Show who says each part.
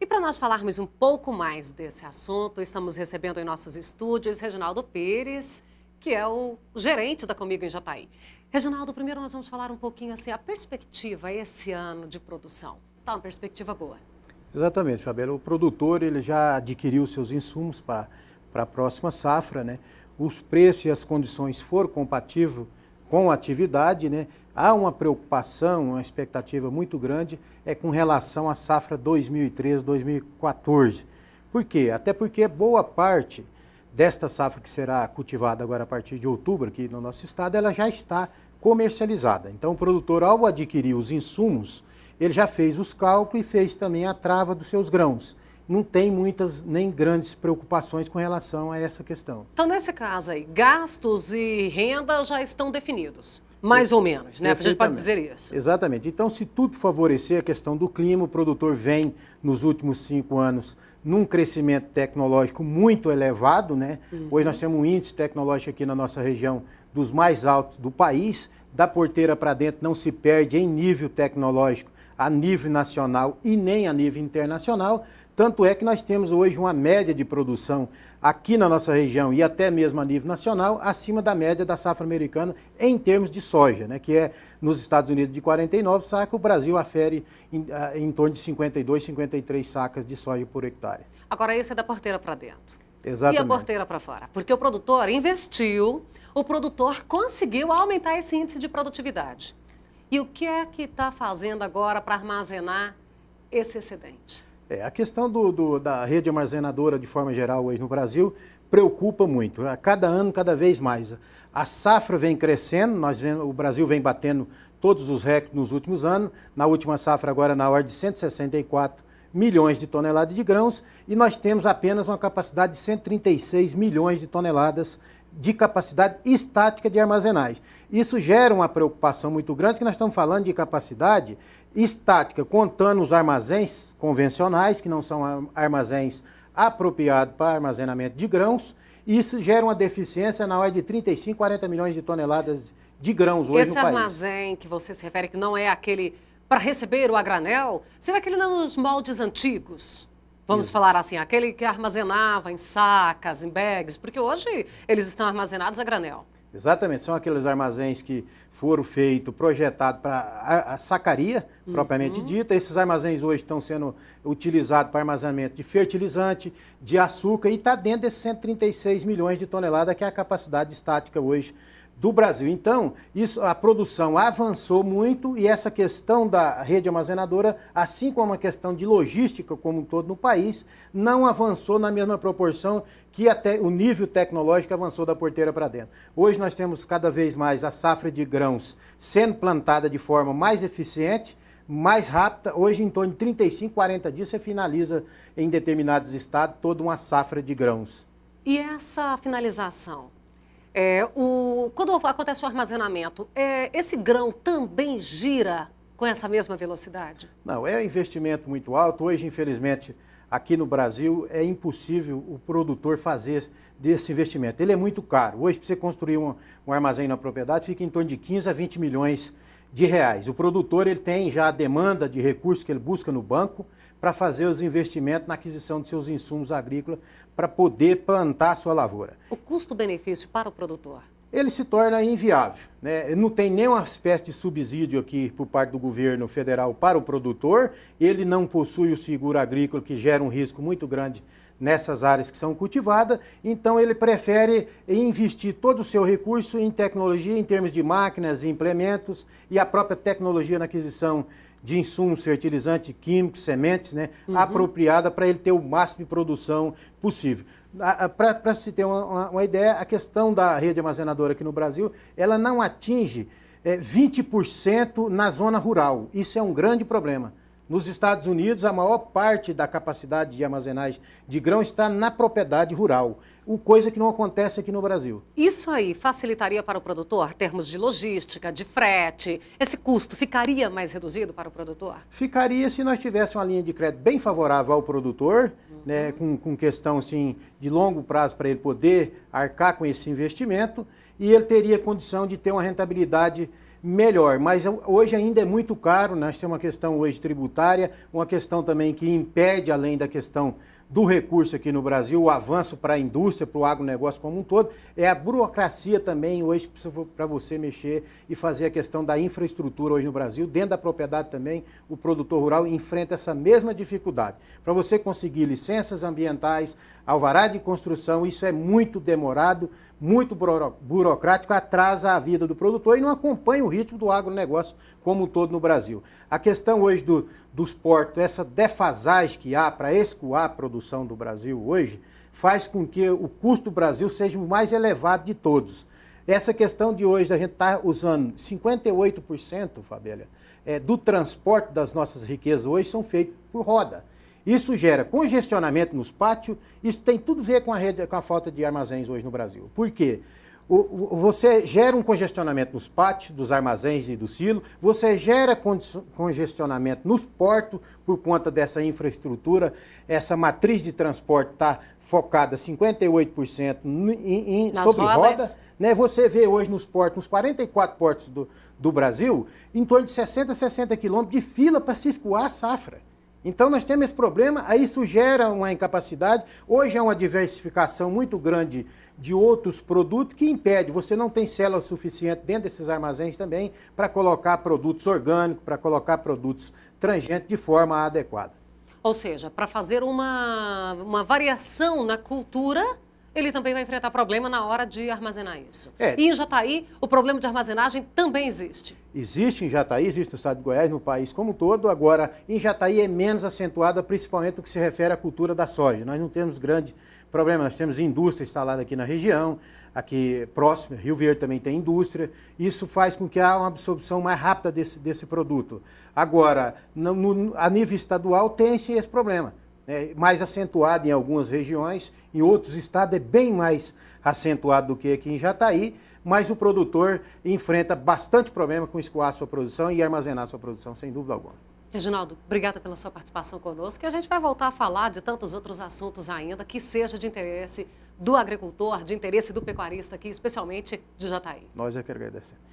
Speaker 1: E para nós falarmos um pouco mais desse assunto, estamos recebendo em nossos estúdios Reginaldo Pires, que é o gerente da Comigo em Jataí. Reginaldo, primeiro nós vamos falar um pouquinho assim, a perspectiva esse ano de produção. Tá uma perspectiva boa.
Speaker 2: Exatamente, Fabiola. O produtor ele já adquiriu seus insumos para a próxima safra, né? Os preços e as condições foram compatíveis com a atividade, né? Há uma preocupação, uma expectativa muito grande com relação à safra 2013-2014. Por quê? Até porque boa parte desta safra que será cultivada agora a partir de outubro aqui no nosso estado, ela já está comercializada. Então o produtor, ao adquirir os insumos, ele já fez os cálculos e fez também a trava dos seus grãos. Não tem muitas nem grandes preocupações com relação a essa questão.
Speaker 1: Então, nesse caso aí, gastos e renda já estão definidos, mais ou menos, né? A gente pode dizer isso.
Speaker 2: Exatamente. Então, se tudo favorecer a questão do clima, o produtor vem, nos últimos 5 anos, num crescimento tecnológico muito elevado, né? Hoje nós temos um índice tecnológico aqui na nossa região dos mais altos do país. Da porteira para dentro não se perde em nível tecnológico a nível nacional e nem a nível internacional. Tanto é que nós temos hoje uma média de produção aqui na nossa região e até mesmo a nível nacional, acima da média da safra americana em termos de soja, né, que é nos Estados Unidos de 49 sacas, o Brasil afere em torno de 52, 53 sacas de soja por hectare.
Speaker 1: Agora, esse é da porteira para dentro.
Speaker 2: Exatamente.
Speaker 1: E a porteira para fora? Porque o produtor investiu, o produtor conseguiu aumentar esse índice de produtividade. E o que é que está fazendo agora para armazenar esse excedente?
Speaker 2: A questão da rede armazenadora, de forma geral, hoje no Brasil, preocupa muito. A cada ano, cada vez mais. A safra vem crescendo, o Brasil vem batendo todos os recordes nos últimos anos. Na última safra, agora, na ordem de 164 milhões de toneladas de grãos, e nós temos apenas uma capacidade de 136 milhões de toneladas de capacidade estática de armazenagem. Isso gera uma preocupação muito grande, que nós estamos falando de capacidade estática, contando os armazéns convencionais, que não são armazéns apropriados para armazenamento de grãos. Isso gera uma deficiência na ordem de 35, 40 milhões de toneladas de grãos hoje no país.
Speaker 1: Esse armazém que você se refere, que não é aquele para receber o a granel, será aquele nos moldes antigos? Vamos falar assim, aquele que armazenava em sacas, em bags, porque hoje eles estão armazenados a granel.
Speaker 2: Exatamente, são aqueles armazéns que foram feitos, projetados para a sacaria, propriamente dita. Esses armazéns hoje estão sendo utilizados para armazenamento de fertilizante, de açúcar, e está dentro desses 136 milhões de toneladas, que é a capacidade estática hoje do Brasil. Então, a produção avançou muito, e essa questão da rede armazenadora, assim como a questão de logística como um todo no país, não avançou na mesma proporção que até o nível tecnológico avançou da porteira para dentro. Hoje nós temos cada vez mais a safra de grãos sendo plantada de forma mais eficiente, mais rápida. Hoje, em torno de 35, 40 dias, você finaliza em determinados estados toda uma safra de grãos.
Speaker 1: E essa finalização? Quando acontece o armazenamento, esse grão também gira com essa mesma velocidade?
Speaker 2: Não, é um investimento muito alto. Hoje, infelizmente, aqui no Brasil, é impossível o produtor fazer desse investimento. Ele é muito caro. Hoje, para você construir um armazém na propriedade, fica em torno de 15 a 20 milhões de reais. O produtor ele tem já a demanda de recursos que ele busca no banco para fazer os investimentos na aquisição de seus insumos agrícolas para poder plantar a sua lavoura.
Speaker 1: O custo-benefício para o produtor?
Speaker 2: Ele se torna inviável, né? Não tem nenhuma espécie de subsídio aqui por parte do governo federal para o produtor. Ele não possui o seguro agrícola, que gera um risco muito grande nessas áreas que são cultivadas. Então ele prefere investir todo o seu recurso em tecnologia, em termos de máquinas e implementos, e a própria tecnologia na aquisição de insumos, fertilizantes, químicos, sementes, né, apropriada para ele ter o máximo de produção possível. Para se ter uma ideia, a questão da rede armazenadora aqui no Brasil, ela não atinge 20% na zona rural. Isso é um grande problema. Nos Estados Unidos, a maior parte da capacidade de armazenagem de grão está na propriedade rural, coisa que não acontece aqui no Brasil.
Speaker 1: Isso aí facilitaria para o produtor, termos de logística, de frete? Esse custo ficaria mais reduzido para o produtor?
Speaker 2: Ficaria se nós tivéssemos uma linha de crédito bem favorável ao produtor, né, com questão assim, de longo prazo para ele poder arcar com esse investimento, e ele teria condição de ter uma rentabilidade melhor. Mas hoje ainda é muito caro, nós temos uma questão hoje tributária, uma questão também que impede, além da questão do recurso aqui no Brasil, o avanço para a indústria, para o agronegócio como um todo, é a burocracia também hoje para você mexer e fazer a questão da infraestrutura hoje no Brasil. Dentro da propriedade também, o produtor rural enfrenta essa mesma dificuldade. Para você conseguir licenças ambientais, alvará de construção, isso é muito demorado, muito burocrático, atrasa a vida do produtor e não acompanha o ritmo do agronegócio como um todo no Brasil. A questão hoje dos portos, essa defasagem que há para escoar a produção do Brasil hoje, faz com que o custo do Brasil seja o mais elevado de todos. Essa questão de hoje, a gente está usando 58%, Fabíola, do transporte das nossas riquezas hoje são feitos por roda. Isso gera congestionamento nos pátios, isso tem tudo a ver com a falta de armazéns hoje no Brasil. Por quê? Você gera um congestionamento nos pátios, dos armazéns e do silo, você gera congestionamento nos portos por conta dessa infraestrutura, essa matriz de transporte está focada 58% sobre roda. Né? Você vê hoje nos portos, nos 44 portos do Brasil, em torno de 60, 60 quilômetros de fila para se escoar a safra. Então nós temos esse problema, aí isso gera uma incapacidade, hoje é uma diversificação muito grande de outros produtos que impede, você não tem célula suficiente dentro desses armazéns também para colocar produtos orgânicos, para colocar produtos transgênicos de forma adequada.
Speaker 1: Ou seja, para fazer uma variação na cultura, ele também vai enfrentar problema na hora de armazenar isso. E em Jataí, o problema de armazenagem também existe.
Speaker 2: Existe em Jataí, existe no estado de Goiás, no país como um todo. Agora, em Jataí é menos acentuada, principalmente no que se refere à cultura da soja. Nós não temos grande problema, nós temos indústria instalada aqui na região, aqui próximo, Rio Verde também tem indústria. Isso faz com que há uma absorção mais rápida desse produto. Agora, a nível estadual tem sim esse problema. Mais acentuado em algumas regiões, em outros estados é bem mais acentuado do que aqui em Jataí, mas o produtor enfrenta bastante problema com escoar a sua produção e armazenar a sua produção, sem dúvida alguma.
Speaker 1: Reginaldo, obrigada pela sua participação conosco e a gente vai voltar a falar de tantos outros assuntos ainda que seja de interesse do agricultor, de interesse do pecuarista aqui, especialmente de Jataí.
Speaker 2: Nós é que agradecemos.